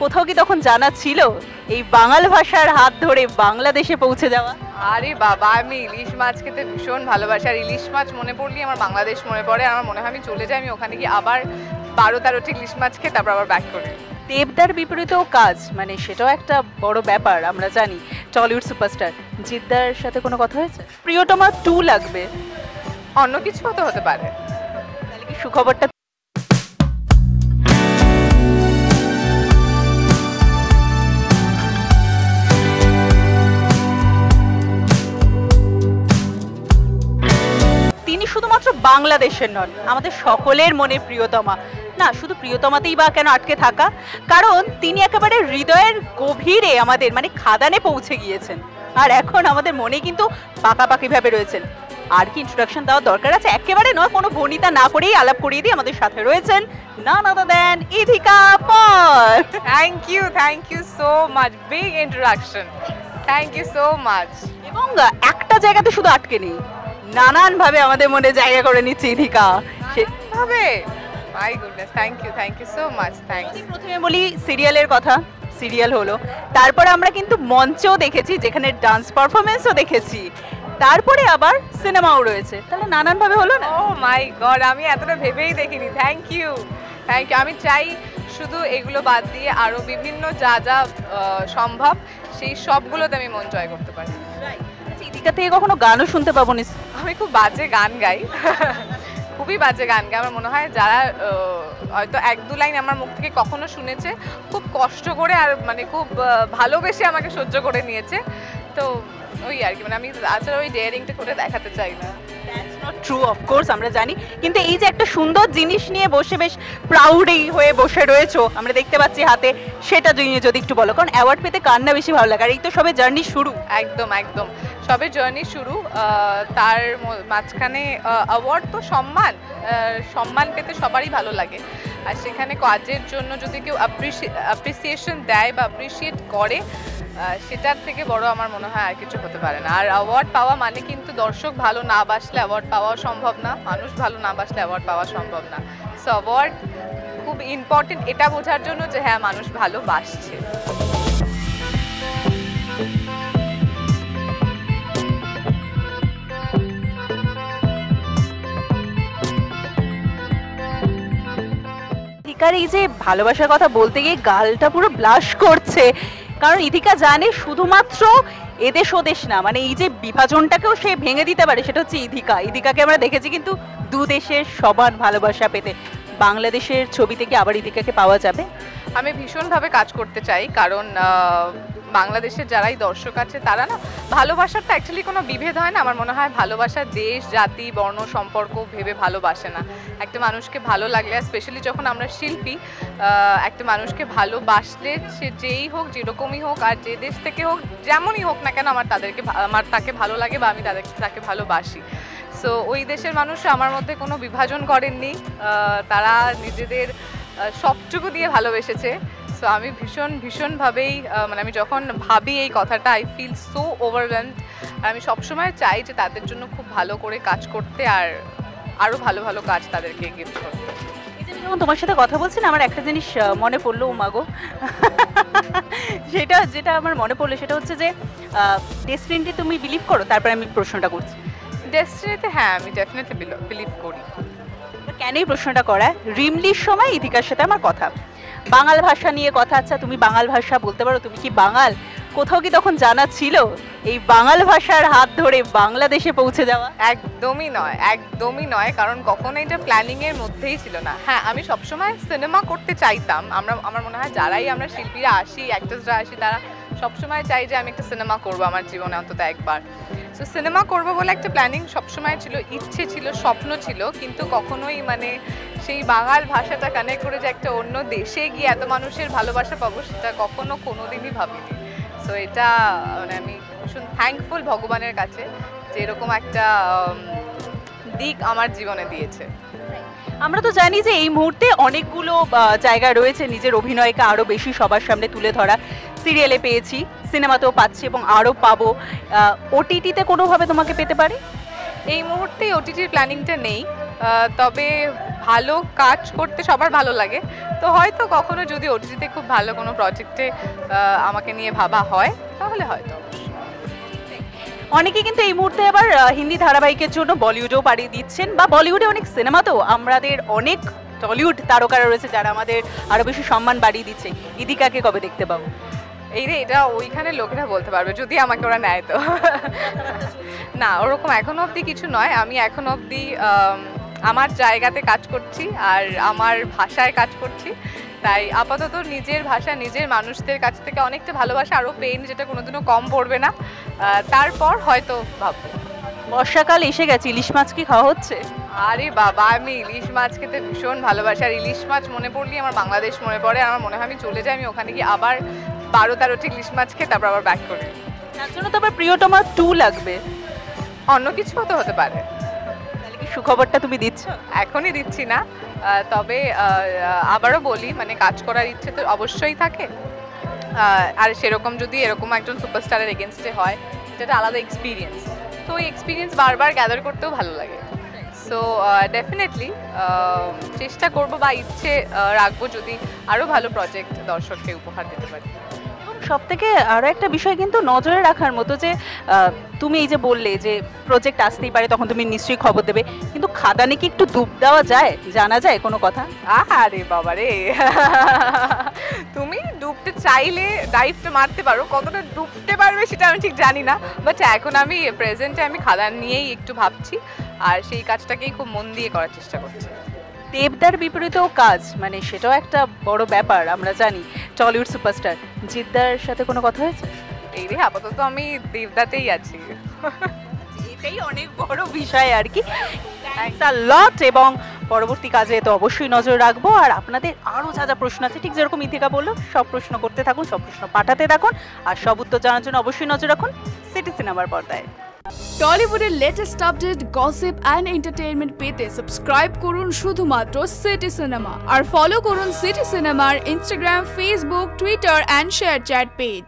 কোথাও কি তখন জানা ছিল এই বাঙাল ভাষার হাত ধরে বাংলাদেশে পৌঁছে যাওয়া? আরে বাবা, আমি ইলিশ মাছ খেতে ভীষণ ভালোবাসি। আর ইলিশ মাছ মনে পড়লেই আমার বাংলাদেশ মনে পড়ে। আমার মনে হয় আমি চলে যাই, আমি ওখানে গিয়ে আবার 12-13টি ইলিশ মাছ খেয়ে তারপর আবার ব্যাক করি। দেবদার বিপরীতেও কাজ, মানে সেটাও একটা বড় ব্যাপার। আমরা জানি টলিউড সুপারস্টার জিদ্দার সাথে কোনো কথা হয়েছে? প্রিয়তমা 2 লাগবে, অন্য কিছু তো হতে পারে। তাহলে কি সুখবরটা? তিনি শুধুমাত্র বাংলাদেশের নন, আমাদের সকলের মনে প্রিয়তমা। না, শুধু প্রিয়তমাতেই বা কেন আটকে থাকা, কারণ তিনি একেবারে হৃদয়ের গভীরে আমাদের মানে খাদানে পৌঁছে গিয়েছেন, আর এখন আমাদের মনে কিন্তু পাকাপাকিভাবে রয়েছেন। আর কি ইন্ট্রোডাকশন দেওয়ার দরকার আছে? একেবারে নয়, কোনো বনিতা না করেই আলাপ করিয়ে দিয়ে আমাদের সাথে রয়েছেন none other than Ithika Paul. Thank you so much, big introduction, thank you so much. এবং একটা জায়গাতে শুধু আটকে নেই, নানানভাবে আমাদের মনে জায়গা করে নিচ্ছে ইথিকা। সেভাবে my goodness, thank you so much, thanks. প্রথমে বলি সিরিয়ালের কথা। সিরিয়াল হলো, তারপর আমরা কিন্তু মঞ্চেও দেখেছি, যেখানে ডান্স পারফরমেন্সও দেখেছি, তারপরে আবার সিনেমাও রয়েছে, তাহলে নানানভাবে হলো না? ও মাই গড, আমি এতটা ভেবেই দেখিনি। Thank you. আমি চাই শুধু এগুলো বাদ দিয়ে আরও বিভিন্ন যা যা সম্ভব সেই সবগুলোতে আমি মন জয় করতে পারি। ইথিকা থেকে কখনো গানও শুনতে পাবো নি? আমি খুব বাজে গান গাই, খুবই বাজে গান গাই। আমার মনে হয় যারা হয়তো 1-2 লাইন আমার মুখ থেকে কখনো শুনেছে, খুব কষ্ট করে আর মানে খুব ভালোবেসে আমাকে সহ্য করে নিয়েছে। তো ওই আর কি, মানে আমি আচ্ছা ওই ডেয়ারিংটা করে দেখাতে চাই না। ট্রু, অফকোর্স আমরা জানি, কিন্তু এই যে একটা সুন্দর জিনিস নিয়ে বসে বেশ প্রাউডই হয়ে বসে রয়েছো, আমরা দেখতে পাচ্ছি হাতে, সেটা যদি একটু বলো, কারণ অ্যাওয়ার্ড পেতে কার না বেশি ভালো লাগে, আর এই তো সবে জার্নি শুরু। একদম সবে জার্নি শুরু, তার মাঝখানে অ্যাওয়ার্ড তো সম্মান পেতে সবারই ভালো লাগে। আর সেখানে কাজের জন্য যদি কেউ অ্যাপ্রিসিয়েশন দেয় বা অ্যাপ্রিসিয়েট করে, সেটার থেকে বড় আমার মনে হয় আর কিছু হতে পারে না। আর অ্যাওয়ার্ড পাওয়া মানে কিন্তু দর্শক ভালো না বাসলে অ্যাওয়ার্ড পাওয়া সম্ভব না, মানুষ ভালো না বাসলে অ্যাওয়ার্ড পাওয়া সম্ভব না। সো অ্যাওয়ার্ড খুব ইম্পর্টেন্ট এটা বোঝার জন্য যে হ্যাঁ মানুষ ভালোবাসছে। ইথিকার এই যে ভালোবাসার কথা বলতে গিয়ে গালটা পুরো ব্লাশ করছে, কারণ ইথিকা জানে শুধুমাত্র এদেশ ওদেশ না, মানে এই যে বিভাজনটাকেও সে ভেঙে দিতে পারে, সেটা হচ্ছে ইথিকাকে আমরা দেখেছি কিন্তু দু দেশের সমান ভালোবাসা পেতে। বাংলাদেশের ছবিতে কি আবার ইথিকাকে পাওয়া যাবে? আমি ভীষণভাবে কাজ করতে চাই, কারণ বাংলাদেশের যারাই দর্শক আছে তারা না, ভালোবাসার তো অ্যাকচুয়ালি কোনো বিভেদ হয় না। আমার মনে হয় ভালোবাসা দেশ, জাতি, বর্ণ, সম্পর্ক ভেবে ভালোবাসে না। একটা মানুষকে ভালো লাগলে, স্পেশালি যখন আমরা শিল্পী, একটা মানুষকে ভালোবাসলে সে যেই হোক, যেরকমই হোক, আর যে দেশ থেকে হোক, যেমনই হোক না কেন, আমার তাকে ভালো লাগে বা আমি তাকে ভালোবাসি। সো ওই দেশের মানুষরা আমার মধ্যে কোনো বিভাজন করেননি, তারা নিজেদের সবটুকু দিয়ে ভালোবেসেছে। সো আমি ভীষণভাবেই মানে আমি যখন ভাবি এই কথাটা, আই ফিল সো ওভারওয়েলমড। আর আমি সবসময় চাই যে তাদের জন্য খুব ভালো করে কাজ করতে, আর আরও ভালো ভালো কাজ তাদেরকে গিফট করতে। যখন তোমার সাথে কথা বলছি না, আমার একটা জিনিস মনে পড়লো, মাগো যেটা আমার মনে পড়লো সেটা হচ্ছে যে ডেস্টিনিতে তুমি বিলিভ করো? তারপরে আমি প্রশ্নটা করছি। ডেস্টিনিতে হ্যাঁ, আমি ডেফিনেটলি বিলিভ করি। কেন এই প্রশ্নটা করা? রিমলির সময় ইথিকার সাথে আমার কথা, বাঙাল ভাষা নিয়ে কথা। আচ্ছা, তুমি বাঙাল ভাষা বলতে পারো? তুমি কি বাঙাল? কোথাও কি তখন জানা ছিল এই বাঙাল ভাষার হাত ধরে বাংলাদেশে পৌঁছে যাওয়া? একদমই নয়, কারণ কখনো এটা প্ল্যানিংয়ের মধ্যেই ছিল না। হ্যাঁ, আমি সবসময় সিনেমা করতে চাইতাম। আমার মনে হয় যারাই আমরা শিল্পীরা আসি, অ্যাক্টরসরা আসি, তারা সবসময় চাই যে আমি একটা সিনেমা করবো আমার জীবনে অন্তত একবার। সো সিনেমা করবো বলে একটা প্ল্যানিং সবসময় ছিল, ইচ্ছে ছিল, স্বপ্ন ছিল, কিন্তু কখনোই মানে সেই বাঙাল ভাষাটা কানেক্ট করে যে একটা অন্য দেশে গিয়ে এত মানুষের ভালোবাসা পাবো, সেটা কোনোদিনই ভাবিনি। সো এটা মানে আমি ভীষণ থ্যাঙ্কফুল ভগবানের কাছে যে এরকম একটা দিক আমার জীবনে দিয়েছে। আমরা তো জানি যে এই মুহূর্তে অনেকগুলো জায়গা রয়েছে নিজের অভিনয়কে আরও বেশি সবার সামনে তুলে ধরা। সিরিয়ালে পেয়েছি, সিনেমাতেও পাচ্ছি এবং আরও পাবো। ওটিটিতে কোনোভাবে তোমাকে পেতে পারে? এই মুহূর্তে ওটিটির প্ল্যানিংটা নেই, তবে ভালো কাজ করতে সবার ভালো লাগে, তো হয়তো কখনো যদি ওটিটিতে খুব ভালো কোনো প্রজেক্টে আমাকে নিয়ে ভাবা হয় তাহলে হয়তো। অনেকে কিন্তু এই মুহূর্তে আবার হিন্দি ধারাবাহিকের জন্য বলিউডেও পাড়ি দিচ্ছেন, বা বলিউডে অনেক সিনেমাতেও আমাদের অনেক টলিউড তারকারা রয়েছে যারা আমাদের আরো বেশি সম্মান বাড়িয়ে দিচ্ছে। ইদিকাকে কবে দেখতে পাবো? এই রে, এটা ওইখানে লোকেরা বলতে পারবে যদি আমাকে ওরা নেয় তো। না, ওরকম এখনো অবধি কিছু নয়। আমি এখনো অবধি আমার জায়গাতে কাজ করছি আর আমার ভাষায় কাজ করছি, তাই আপাতত নিজের ভাষা নিজের মানুষদের কাছ থেকে অনেকটা ভালোবাসা আরও পেন, যেটা কোনোদিনও কম পড়বে না। তারপর হয়তো ভাববো। বর্ষাকাল এসে গেছে, ইলিশ মাছ কি খাওয়া হচ্ছে? আরে বাবা, আমি ইলিশ মাছ খেতে ভীষণ ভালোবাসি। আর ইলিশ মাছ মনে পড়লেই আমার বাংলাদেশ মনে পড়ে। আমার মনে হয় আমি চলে যাই, আমি ওখানে গিয়ে আবার 12-13টি ইলিশ মাছ খেয়ে তারপর আবার ব্যাক করি। তার জন্য তো আবার প্রিয়তমা 2 লাগবে। অন্য কিছুও তো হতে পারে। তাহলে কি সুখবরটা তুমি দিচ্ছ? এখনই দিচ্ছি না, তবে আবারও বলি, মানে কাজ করার ইচ্ছে তো অবশ্যই থাকে। আর সেরকম যদি এরকম একজন সুপারস্টারের এগেনস্টে হয়, সেটা আলাদা এক্সপিরিয়েন্স। তো ওই এক্সপিরিয়েন্স বারবার গ্যাদার করতেও ভালো লাগে। সো ডেফিনেটলি চেষ্টা করব বা ইচ্ছে রাখবো যদি আরও ভালো প্রজেক্ট দর্শককে উপহার দিতে পারি। সব থেকে আরও একটা বিষয় কিন্তু নজরে রাখার মতো, যে তুমি এই যে বললে যে প্রজেক্ট আসতেই পারে, তখন তুমি নিশ্চয়ই খবর দেবে, কিন্তু খাদানে কি একটু ডুব দেওয়া যায়, জানা যায় কোনো কথা? আরে বাবা রে, তুমি ডুবতে চাইলে ডাইভটা মারতে পারো, কতটা ডুবতে পারবে সেটা আমি ঠিক জানি না, বাট এখন আমি প্রেজেন্টে আমি খাদান নিয়েই একটু ভাবছি আর সেই কাজটাকেই খুব মন দিয়ে করার চেষ্টা করছি। দেবদার বিপরীতেও কাজ, মানে সেটাও একটা বড় ব্যাপার, আমরা জানি টলিউড সুপারস্টার। জিদ্দার সাথে কোনো কথা হয়েছে? এই রে, আপাতত আমি দেবদাতেই আছি। এটাই অনেক বড় বিষয় আর কি। থ্যাঙ্কস আ লট, এবং পরবর্তী কাজে তো অবশ্যই নজর রাখবো। আর আপনাদের আরও যা যা প্রশ্ন আছে, ঠিক যেরকম ইতিকা বললো, সব প্রশ্ন করতে থাকুন, সব প্রশ্ন পাঠাতে থাকুন, আর সব উত্তর জানার জন্য অবশ্যই নজর রাখুন সিটি সিনেমার পর্দায়। টলিউডের latest update, gossip and entertainment পেতে সাবস্ক্রাইব করুন শুধুমাত্র সিটি সিনেমা, আর ফলো করুন সিটি সিনেমার Instagram, Facebook, Twitter and ShareChat page.